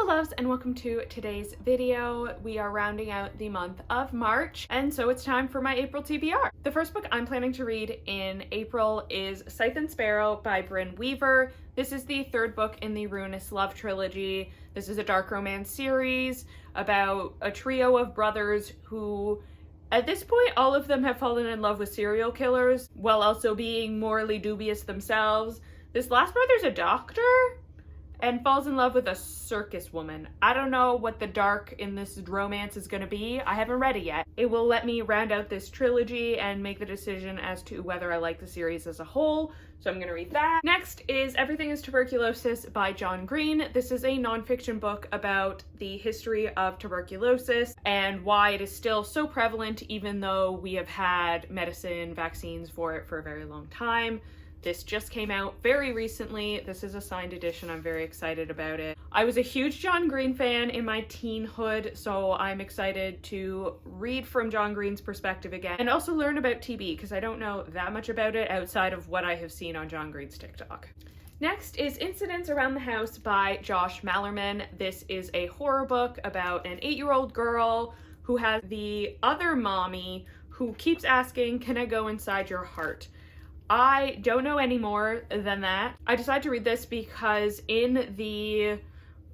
loves, and welcome to today's video. We are rounding out the month of March, and so it's time for my April TBR. The first book I'm planning to read in April is Scythe and Sparrow by Brynne Weaver. This is the third book in the Ruinous Love trilogy. This is a dark romance series about a trio of brothers who, at this point, all of them have fallen in love with serial killers while also being morally dubious themselves. This last brother's a doctor and falls in love with a circus woman. I don't know what the dark in this romance is going to be. I haven't read it yet. It will let me round out this trilogy and make the decision as to whether I like the series as a whole, so I'm going to read that. Next is Everything is Tuberculosis by John Green. This is a nonfiction book about the history of tuberculosis and why it is still so prevalent even though we have had medicine, vaccines for it for a very long time. This just came out very recently. This is a signed edition. I'm very excited about it. I was a huge John Green fan in my teenhood, so I'm excited to read from John Green's perspective again and also learn about TB because I don't know that much about it outside of what I have seen on John Green's TikTok. Next is Incidents Around the House by Josh Malerman. This is a horror book about an 8-year-old girl who has the other mommy who keeps asking, "Can I go inside your heart?" I don't know any more than that. I decided to read this because in the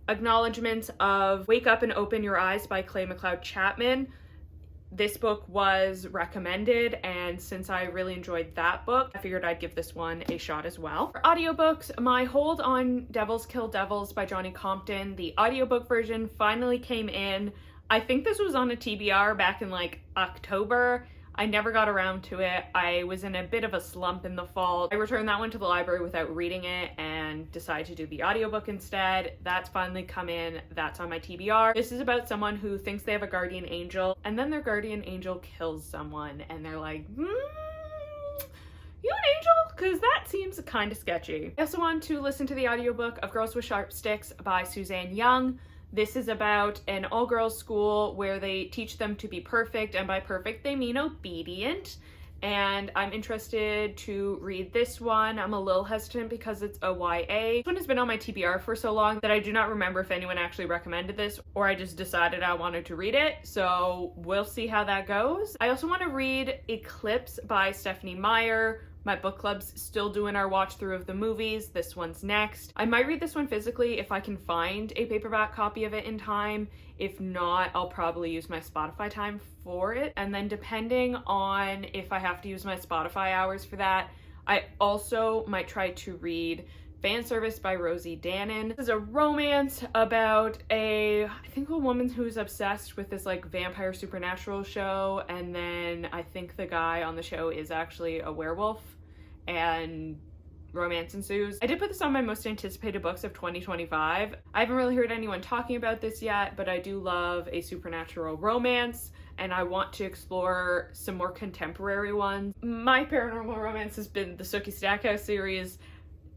acknowledgements of Wake Up and Open Your Eyes by Clay McLeod Chapman, this book was recommended, and since I really enjoyed that book, I figured I'd give this one a shot as well. For audiobooks, my hold on Devils Kill Devils by Johnny Compton, the audiobook version finally came in. I think this was on a TBR back in like October. I never got around to it. I was in a bit of a slump in the fall. I returned that one to the library without reading it and decided to do the audiobook instead. That's finally come in. That's on my TBR. This is about someone who thinks they have a guardian angel and then their guardian angel kills someone and they're like, you an angel? Because that seems kind of sketchy. I also want to listen to the audiobook of Girls with Sharp Sticks by Suzanne Young. This is about an all-girls school where they teach them to be perfect, and by perfect they mean obedient, and I'm interested to read this one. I'm a little hesitant because it's a YA. This one has been on my TBR for so long that I do not remember if anyone actually recommended this or I just decided I wanted to read it, so we'll see how that goes. I also want to read Eclipse by Stephanie Meyer. My book club's still doing our watch through of the movies. This one's next. I might read this one physically if I can find a paperback copy of it in time. If not, I'll probably use my Spotify time for it. And then depending on if I have to use my Spotify hours for that, I also might try to read Fan Service by Rosie Danan. This is a romance about I think a woman who's obsessed with this like vampire supernatural show, and then I think the guy on the show is actually a werewolf and romance ensues. I did put this on my most anticipated books of 2025. I haven't really heard anyone talking about this yet, but I do love a supernatural romance and I want to explore some more contemporary ones. My paranormal romance has been the Sookie Stackhouse series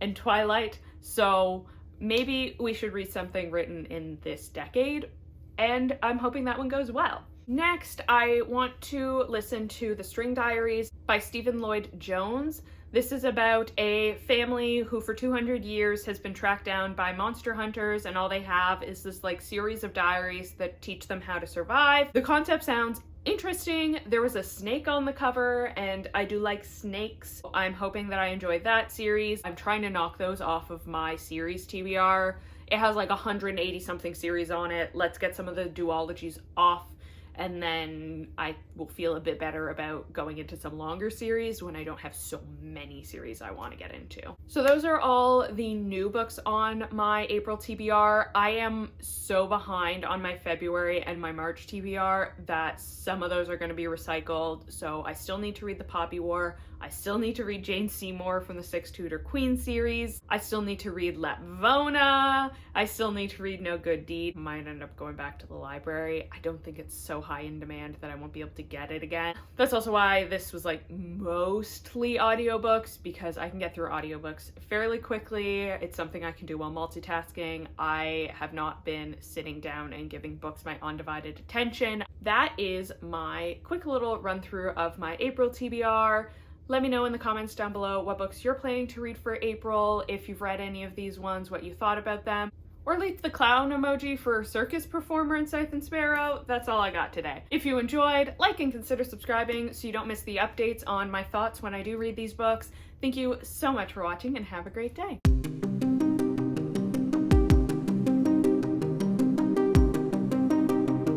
and Twilight, so maybe we should read something written in this decade, and I'm hoping that one goes well. Next, I want to listen to The String Diaries by Stephen Lloyd Jones. This is about a family who for 200 years has been tracked down by monster hunters, and all they have is this like series of diaries that teach them how to survive. The concept sounds interesting. There was a snake on the cover and I do like snakes. I'm hoping that I enjoyed that series. I'm trying to knock those off of my series TBR. It has like 180 something series on it. Let's get some of the duologies off and then I will feel a bit better about going into some longer series when I don't have so many series I want to get into. So those are all the new books on my April TBR. I am so behind on my February and my March TBR that some of those are going to be recycled, so I still need to read The Poppy War. I still need to read Jane Seymour from the Six Tudor Queen series. I still need to read Lapvona. I still need to read No Good Deed. I might end up going back to the library. I don't think it's so high in demand that I won't be able to get it again. That's also why this was like mostly audiobooks, because I can get through audiobooks fairly quickly. It's something I can do while multitasking. I have not been sitting down and giving books my undivided attention. That is my quick little run through of my April TBR. Let me know in the comments down below what books you're planning to read for April, if you've read any of these ones, what you thought about them, or leave the clown emoji for circus performer in Scythe and Sparrow. That's all I got today. If you enjoyed, like and consider subscribing so you don't miss the updates on my thoughts when I do read these books. Thank you so much for watching and have a great day.